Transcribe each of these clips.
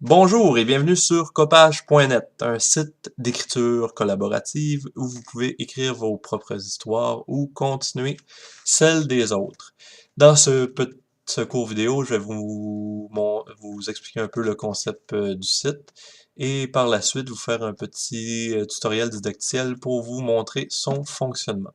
Bonjour et bienvenue sur copage.net, un site d'écriture collaborative où vous pouvez écrire vos propres histoires ou continuer celles des autres. Dans ce court vidéo, je vais vous expliquer un peu le concept du site et par la suite vous faire un petit tutoriel didacticiel pour vous montrer son fonctionnement.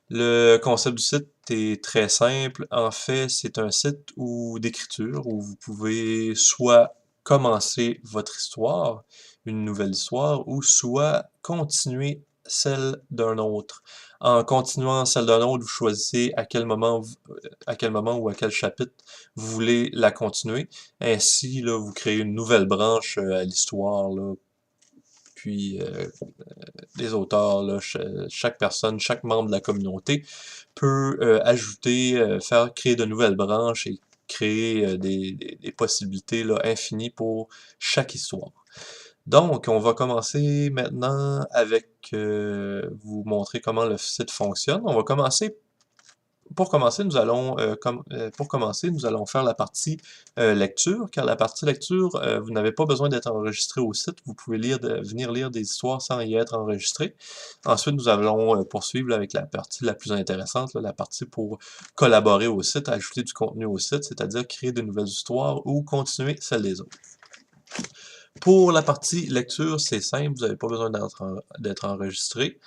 Le concept du site est très simple. En fait, c'est un site d'écriture où vous pouvez soit commencer votre histoire, une nouvelle histoire, ou soit continuer celle d'un autre. En continuant celle d'un autre, vous choisissez à quel moment ou à quel chapitre vous voulez la continuer. Ainsi, là, vous créez une nouvelle branche à l'histoire, là, puis les auteurs, là, chaque personne, chaque membre de la communauté peut ajouter, créer de nouvelles branches et créer des possibilités là, infinies pour chaque histoire. Donc, on va commencer maintenant avec vous montrer comment le site fonctionne. On va commencer pour commencer, nous allons faire la partie lecture, car la partie lecture, vous n'avez pas besoin d'être enregistré au site, vous pouvez venir lire des histoires sans y être enregistré. Ensuite, nous allons poursuivre avec la partie la plus intéressante, là, la partie pour collaborer au site, ajouter du contenu au site, c'est-à-dire créer de nouvelles histoires ou continuer celles des autres. Pour la partie lecture, c'est simple, vous n'avez pas besoin d'être enregistré.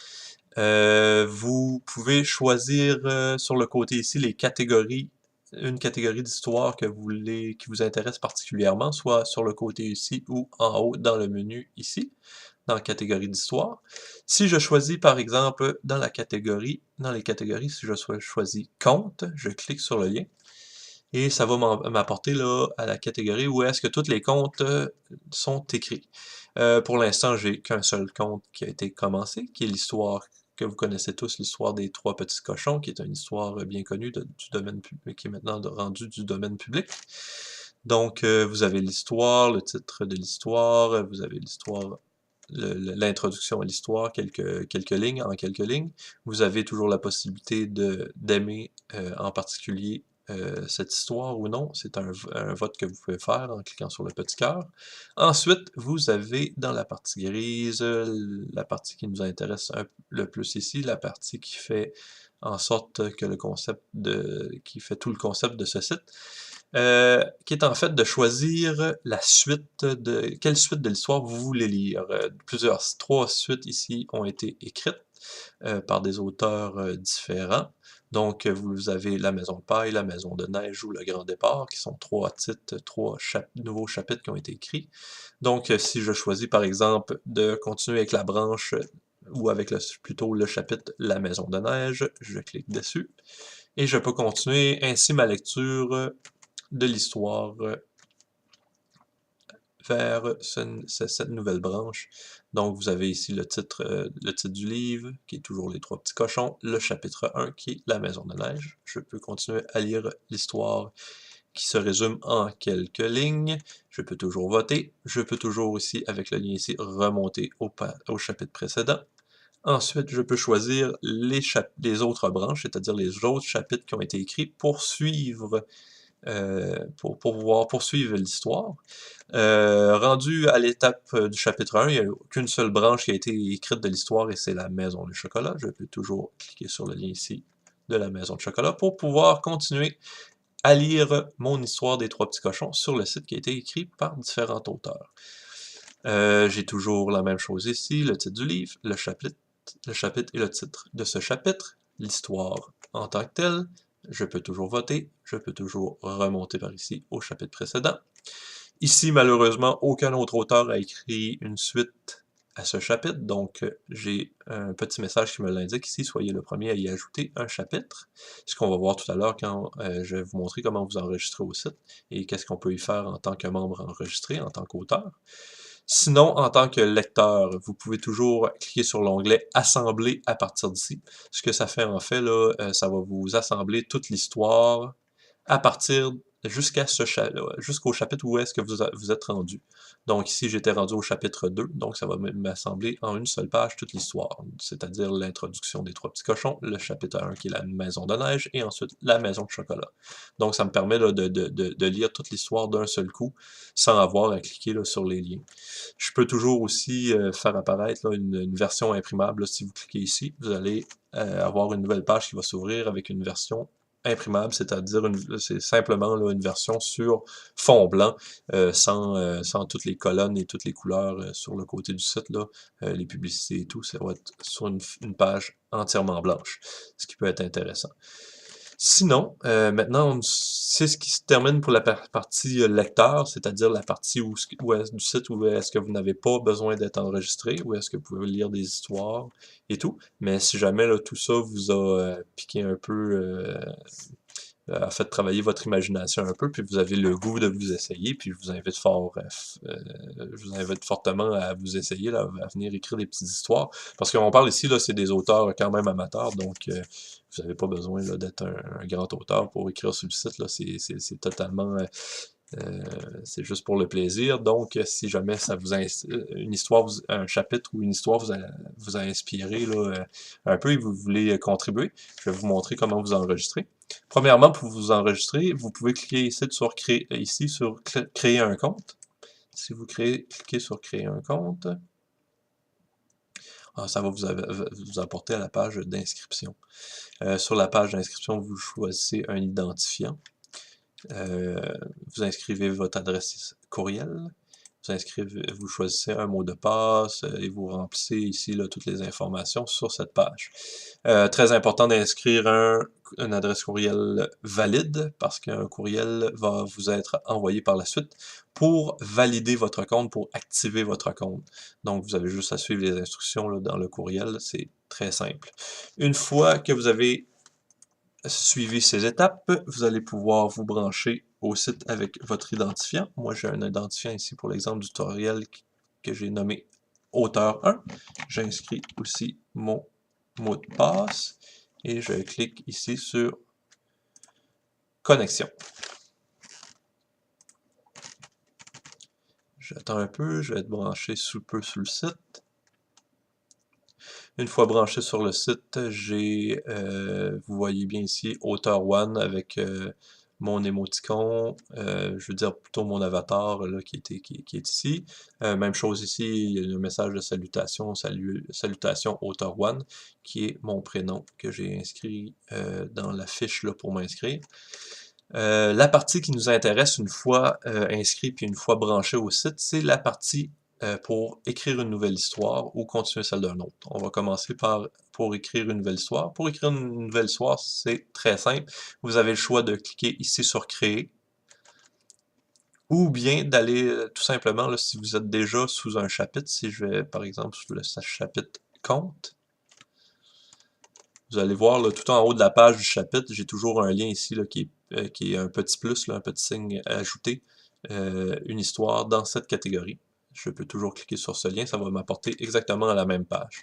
Vous pouvez choisir sur le côté ici les catégories, une catégorie d'histoire qui vous intéresse particulièrement, soit sur le côté ici ou en haut dans le menu ici, dans la catégorie d'histoire. Si je choisis par exemple dans les catégories, si je choisis compte, je clique sur le lien et ça va m'apporter là à la catégorie où est-ce que tous les comptes sont écrits. Pour l'instant, j'ai qu'un seul compte qui a été commencé, qui est l'histoire que vous connaissez tous, l'histoire des trois petits cochons, qui est une histoire bien connue du domaine public, qui est maintenant rendue du domaine public. Donc, vous avez l'histoire, le titre de l'histoire, vous avez l'histoire, l'introduction à l'histoire, quelques lignes, en quelques lignes. Vous avez toujours la possibilité d'aimer en particulier cette histoire ou non. C'est un vote que vous pouvez faire en cliquant sur le petit cœur. Ensuite, vous avez dans la partie grise, la partie qui nous intéresse le plus ici, la partie qui fait en sorte que qui fait tout le concept de ce site, qui est en fait de choisir quelle suite de l'histoire vous voulez lire. Trois suites ici ont été écrites par des auteurs différents. Donc, vous avez La Maison de Paille, La Maison de Neige ou Le Grand Départ, qui sont trois titres, nouveaux chapitres qui ont été écrits. Donc, si je choisis par exemple de continuer avec la branche ou avec plutôt le chapitre La Maison de Neige, je clique dessus et je peux continuer ainsi ma lecture de l'histoire vers cette nouvelle branche. Donc, vous avez ici le titre du livre, qui est toujours Les Trois Petits Cochons, le chapitre 1, qui est La Maison de Neige. Je peux continuer à lire l'histoire qui se résume en quelques lignes. Je peux toujours voter. Je peux toujours aussi, avec le lien ici, remonter au chapitre précédent. Ensuite, je peux choisir les autres branches, c'est-à-dire les autres chapitres qui ont été écrits pour pouvoir poursuivre l'histoire. Rendu à l'étape du chapitre 1, il n'y a qu'une seule branche qui a été écrite de l'histoire et c'est la maison de chocolat. Je peux toujours cliquer sur le lien ici de la maison de chocolat pour pouvoir continuer à lire mon histoire des trois petits cochons sur le site qui a été écrit par différents auteurs. J'ai toujours la même chose ici, le titre du livre, le chapitre et le titre de ce chapitre, l'histoire en tant que telle. Je peux toujours voter, je peux toujours remonter par ici au chapitre précédent. Ici, malheureusement, aucun autre auteur a écrit une suite à ce chapitre, donc j'ai un petit message qui me l'indique ici, soyez le premier à y ajouter un chapitre, ce qu'on va voir tout à l'heure quand je vais vous montrer comment vous enregistrez au site et qu'est-ce qu'on peut y faire en tant que membre enregistré, en tant qu'auteur. Sinon, en tant que lecteur, vous pouvez toujours cliquer sur l'onglet Assembler à partir d'ici. Ce que ça fait en fait, là, ça va vous assembler toute l'histoire à partir jusqu'au chapitre où est-ce que vous êtes rendu. Donc ici, j'étais rendu au chapitre 2, donc ça va m'assembler en une seule page toute l'histoire, c'est-à-dire l'introduction des 3 petits cochons, le chapitre 1 qui est la maison de neige, et ensuite la maison de chocolat. Donc ça me permet là, de lire toute l'histoire d'un seul coup, sans avoir à cliquer là, sur les liens. Je peux toujours aussi faire apparaître là, une version imprimable. Là, si vous cliquez ici, vous allez avoir une nouvelle page qui va s'ouvrir avec une version imprimable, c'est-à-dire c'est simplement là, une version sur fond blanc, sans toutes les colonnes et toutes les couleurs sur le côté du site, là, les publicités et tout, ça va être sur une page entièrement blanche, ce qui peut être intéressant. Sinon, maintenant, c'est ce qui se termine pour la partie lecteur, c'est-à-dire la partie du site où est-ce que vous n'avez pas besoin d'être enregistré, où est-ce que vous pouvez lire des histoires et tout. Mais si jamais là, tout ça vous a piqué un peu, a fait travailler votre imagination un peu, puis vous avez le goût de vous essayer, puis je vous invite fortement à vous essayer, là, à venir écrire des petites histoires, parce qu'on parle ici, là, c'est des auteurs quand même amateurs, donc vous n'avez pas besoin d'être un grand auteur pour écrire sur le site, là, c'est totalement... c'est juste pour le plaisir. Donc, si jamais ça vous une histoire, un chapitre ou une histoire vous a inspiré là, un peu et vous voulez contribuer, je vais vous montrer comment vous enregistrer. Premièrement, pour vous enregistrer, vous pouvez cliquer ici sur créer un compte. Si vous cliquez sur créer un compte, ça va vous apporter à la page d'inscription. Sur la page d'inscription, vous choisissez un identifiant. Vous inscrivez votre adresse courriel, vous choisissez un mot de passe et vous remplissez ici là, toutes les informations sur cette page. Très important d'inscrire une adresse courriel valide parce qu'un courriel va vous être envoyé par la suite pour valider votre compte, pour activer votre compte. Donc vous avez juste à suivre les instructions là, dans le courriel, c'est très simple. Une fois que vous avez suivi ces étapes, vous allez pouvoir vous brancher au site avec votre identifiant. Moi, j'ai un identifiant ici pour l'exemple du tutoriel que j'ai nommé auteur 1. J'inscris aussi mon mot de passe et je clique ici sur connexion. J'attends un peu, je vais être branché sous peu sur le site. Une fois branché sur le site, vous voyez bien ici, Auteur One avec mon émoticon, je veux dire plutôt mon avatar là, qui est ici. Même chose ici, il y a un message de salutation, salutation Auteur One, qui est mon prénom que j'ai inscrit dans la fiche là, pour m'inscrire. La partie qui nous intéresse une fois inscrit puis une fois branché au site, c'est la partie pour écrire une nouvelle histoire ou continuer celle d'un autre. On va commencer pour écrire une nouvelle histoire. Pour écrire une nouvelle histoire, c'est très simple. Vous avez le choix de cliquer ici sur Créer ou bien d'aller tout simplement, là, si vous êtes déjà sous un chapitre, si je vais par exemple sous le chapitre Compte, vous allez voir là, tout en haut de la page du chapitre, j'ai toujours un lien ici là, qui est un petit plus, là, un petit signe ajouté, une histoire dans cette catégorie. Je peux toujours cliquer sur ce lien, ça va m'apporter exactement à la même page.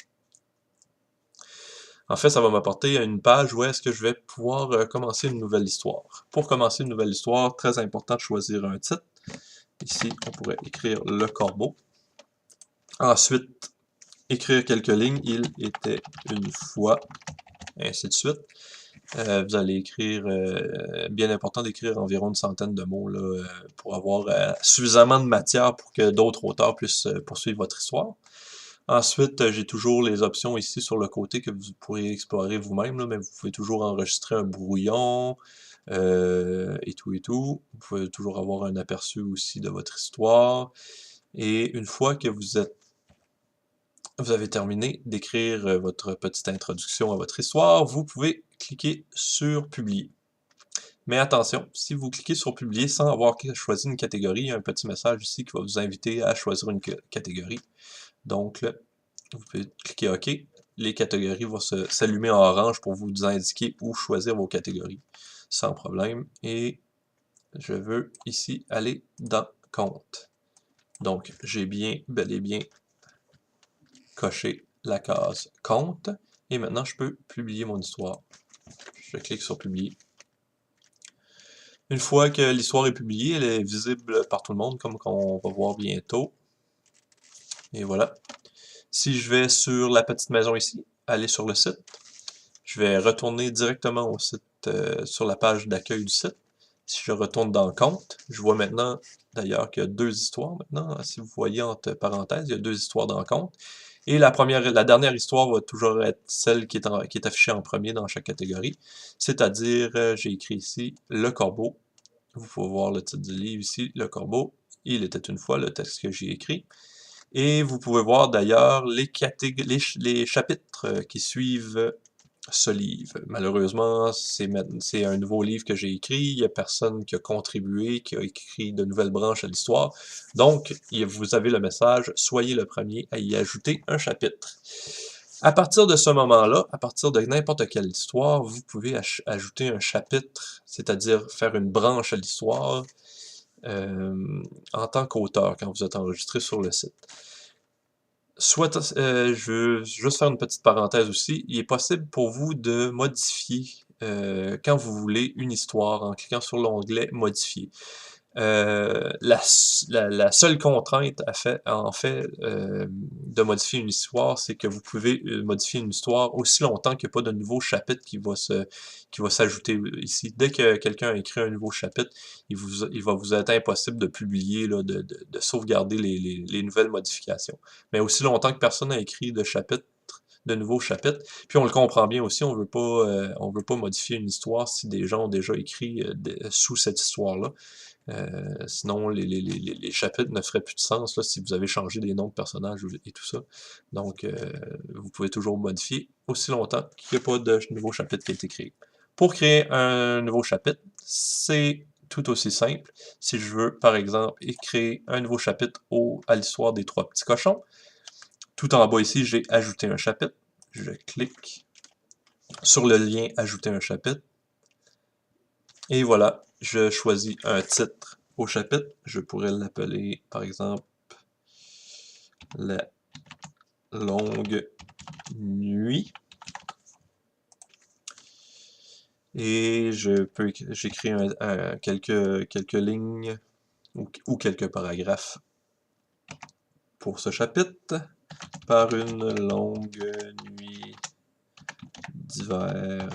En fait, ça va m'apporter à une page où est-ce que je vais pouvoir commencer une nouvelle histoire. Pour commencer une nouvelle histoire, très important de choisir un titre. Ici, on pourrait écrire Le Corbeau. Ensuite, écrire quelques lignes. Il était une fois, ainsi de suite. Vous allez écrire, bien important d'écrire environ une centaine de mots là, pour avoir suffisamment de matière pour que d'autres auteurs puissent poursuivre votre histoire. Ensuite, j'ai toujours les options ici sur le côté que vous pourrez explorer vous-même, mais vous pouvez toujours enregistrer un brouillon et tout et tout. Vous pouvez toujours avoir un aperçu aussi de votre histoire. Et une fois que vous avez terminé d'écrire votre petite introduction à votre histoire, vous pouvez cliquer sur Publier. Mais attention, si vous cliquez sur Publier sans avoir choisi une catégorie, il y a un petit message ici qui va vous inviter à choisir une catégorie. Donc, là, vous pouvez cliquer OK. Les catégories vont s'allumer en orange pour vous indiquer où choisir vos catégories, sans problème. Et je veux ici aller dans Compte. Donc, j'ai bel et bien coché la case Compte. Et maintenant, je peux publier mon histoire. Je clique sur Publier. Une fois que l'histoire est publiée, elle est visible par tout le monde, comme on va voir bientôt. Et voilà. Si je vais sur la petite maison ici, aller sur le site, je vais retourner directement au site, sur la page d'accueil du site. Si je retourne dans le compte, je vois maintenant, d'ailleurs, qu'il y a deux histoires maintenant. Si vous voyez entre parenthèses, il y a deux histoires dans le compte. Et la dernière histoire va toujours être celle qui est affichée en premier dans chaque catégorie. C'est-à-dire, j'ai écrit ici Le Corbeau. Vous pouvez voir le titre du livre ici, Le Corbeau. Il était une fois le texte que j'ai écrit. Et vous pouvez voir d'ailleurs les chapitres qui suivent ce livre. Malheureusement, c'est un nouveau livre que j'ai écrit. Il n'y a personne qui a contribué, qui a écrit de nouvelles branches à l'histoire. Donc, vous avez le message, soyez le premier à y ajouter un chapitre. À partir de ce moment-là, à partir de n'importe quelle histoire, vous pouvez ajouter un chapitre, c'est-à-dire faire une branche à l'histoire en tant qu'auteur quand vous êtes enregistré sur le site. Je veux juste faire une petite parenthèse aussi, il est possible pour vous de modifier quand vous voulez une histoire en cliquant sur l'onglet Modifier. La seule contrainte en fait de modifier une histoire, c'est que vous pouvez modifier une histoire aussi longtemps qu'il n'y a pas de nouveau chapitre qui va s'ajouter ici. Dès que quelqu'un a écrit un nouveau chapitre, il va vous être impossible de publier, là, de sauvegarder les nouvelles modifications. Mais aussi longtemps que personne n'a écrit de nouveaux chapitres. Puis on le comprend bien aussi, on veut pas modifier une histoire si des gens ont déjà écrit sous cette histoire-là. Sinon, les chapitres ne feraient plus de sens là, si vous avez changé des noms de personnages et tout ça. Donc, vous pouvez toujours modifier aussi longtemps qu'il n'y a pas de nouveau chapitre qui a été créé. Pour créer un nouveau chapitre, c'est tout aussi simple. Si je veux, par exemple, créer un nouveau chapitre à l'histoire des trois petits cochons, tout en bas ici, j'ai ajouté un chapitre. Je clique sur le lien ajouter un chapitre. Et voilà, je choisis un titre au chapitre. Je pourrais l'appeler, par exemple, La longue nuit. Et j'écris quelques lignes ou quelques paragraphes pour ce chapitre. Par une longue nuit d'hiver,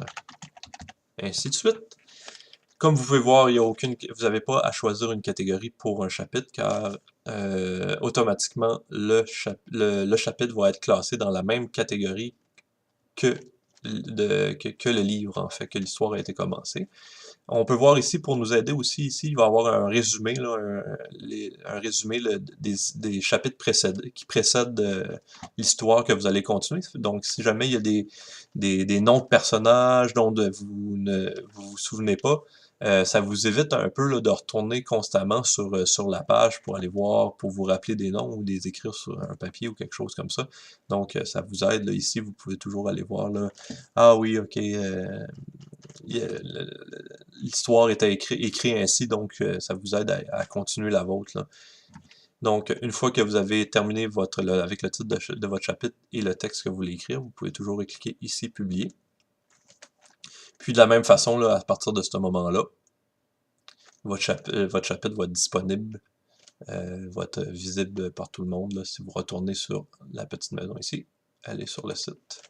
ainsi de suite. Comme vous pouvez voir, vous n'avez pas à choisir une catégorie pour un chapitre, car automatiquement, le chapitre va être classé dans la même catégorie que le livre, en fait, que l'histoire a été commencée. On peut voir ici, pour nous aider aussi, ici, il va y avoir un résumé, là, un résumé des chapitres qui précèdent l'histoire que vous allez continuer. Donc, si jamais il y a des noms de personnages dont vous vous souvenez pas, ça vous évite un peu là, de retourner constamment sur la page pour aller voir, pour vous rappeler des noms ou les écrire sur un papier ou quelque chose comme ça. Donc, ça vous aide. Là, ici, vous pouvez toujours aller voir. Là, ah oui, ok. L'histoire était écrite ainsi, donc ça vous aide à continuer la vôtre. Là. Donc, une fois que vous avez terminé avec le titre de votre chapitre et le texte que vous voulez écrire, vous pouvez toujours cliquer ici, publier. Puis de la même façon, là, à partir de ce moment-là, votre chapitre va être disponible, va être visible par tout le monde. Là, si vous retournez sur la petite maison ici, allez sur le site.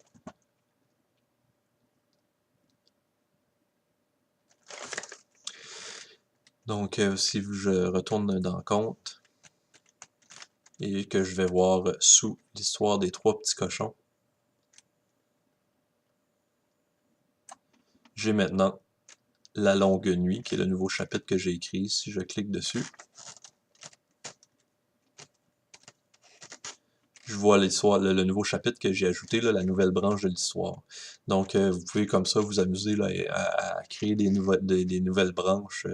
Donc, si je retourne dans Compte et que je vais voir sous l'histoire des trois petits cochons, j'ai maintenant La longue nuit, qui est le nouveau chapitre que j'ai écrit. Si je clique dessus, je vois l'histoire, le nouveau chapitre que j'ai ajouté, là, la nouvelle branche de l'histoire. Donc, vous pouvez comme ça vous amuser là, à créer des nouvelles branches,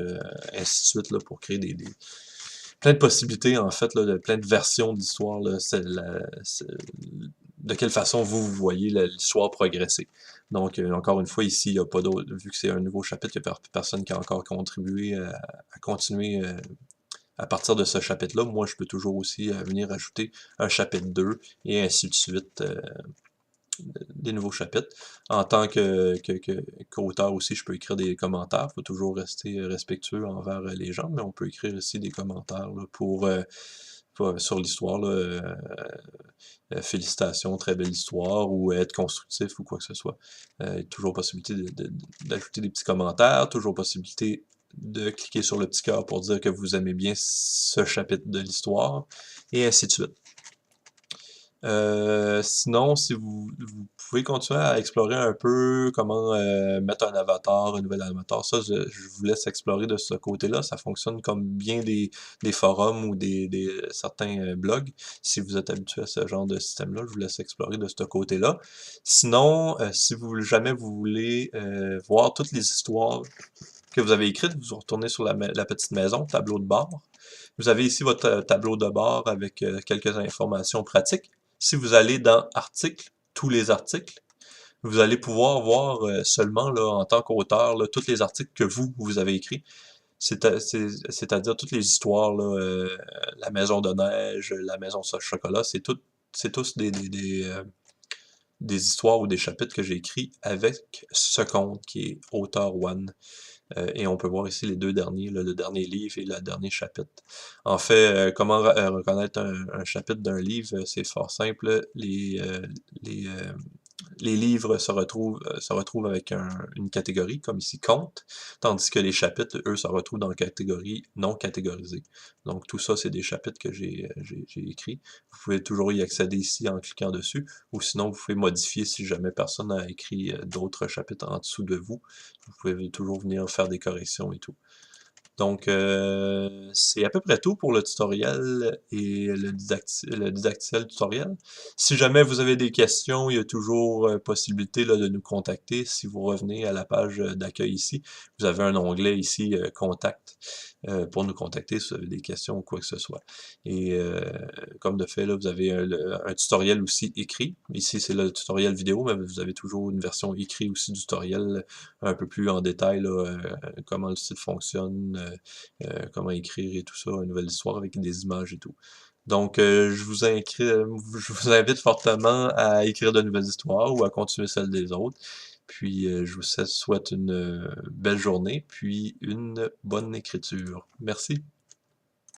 ainsi de suite, là, pour créer plein de possibilités, en fait, là, plein de versions d'histoire. De quelle façon vous voyez l'histoire progresser. Donc, encore une fois, ici, il n'y a pas d'autre, vu que c'est un nouveau chapitre, il n'y a personne qui a encore contribué à continuer à partir de ce chapitre-là. Moi, je peux toujours aussi venir ajouter un chapitre 2 et ainsi de suite des nouveaux chapitres. En tant qu'auteur aussi, je peux écrire des commentaires. Il faut toujours rester respectueux envers les gens, mais on peut écrire aussi des commentaires là, sur l'histoire. Félicitations, très belle histoire, ou être constructif ou quoi que ce soit. Toujours possibilité d'ajouter des petits commentaires, toujours possibilité de cliquer sur le petit cœur pour dire que vous aimez bien ce chapitre de l'histoire, et ainsi de suite. Sinon, si vous pouvez continuer à explorer un peu comment mettre un avatar, un nouvel avatar, ça, je vous laisse explorer de ce côté-là. Ça fonctionne comme bien des forums ou certains blogs. Si vous êtes habitué à ce genre de système-là, je vous laisse explorer de ce côté-là. Sinon, si jamais vous voulez voir toutes les histoires que vous avez écrites, vous retournez sur la petite maison, tableau de bord. Vous avez ici votre tableau de bord avec quelques informations pratiques. Si vous allez dans Articles, tous les articles, vous allez pouvoir voir seulement là, en tant qu'auteur là, tous les articles que vous avez écrits. C'est-à-dire toutes les histoires, là, la maison de neige, la maison au chocolat, c'est tous des histoires ou des chapitres que j'ai écrits avec ce compte qui est Auteur One. Et on peut voir ici les deux derniers, là, le dernier livre et le dernier chapitre. En fait, comment reconnaître un chapitre d'un livre, c'est fort simple. Les, euh, les livres se retrouvent avec une catégorie, comme ici, conte, tandis que les chapitres, eux, se retrouvent dans la catégorie non catégorisée. Donc tout ça, c'est des chapitres que j'ai écrits. Vous pouvez toujours y accéder ici en cliquant dessus, ou sinon vous pouvez modifier si jamais personne n'a écrit d'autres chapitres en dessous de vous. Vous pouvez toujours venir faire des corrections et tout. Donc, c'est à peu près tout pour le tutoriel et le didacticiel tutoriel. Si jamais vous avez des questions, il y a toujours possibilité là, de nous contacter. Si vous revenez à la page d'accueil ici, vous avez un onglet ici, Contact, pour nous contacter si vous avez des questions ou quoi que ce soit. Et comme de fait, là, vous avez un tutoriel aussi écrit. Ici, c'est le tutoriel vidéo, mais vous avez toujours une version écrite aussi du tutoriel, un peu plus en détail, là, comment le site fonctionne, comment écrire et tout ça, une nouvelle histoire avec des images et tout. Donc, je vous invite fortement à écrire de nouvelles histoires ou à continuer celles des autres. Puis, je vous souhaite une belle journée, puis une bonne écriture. Merci.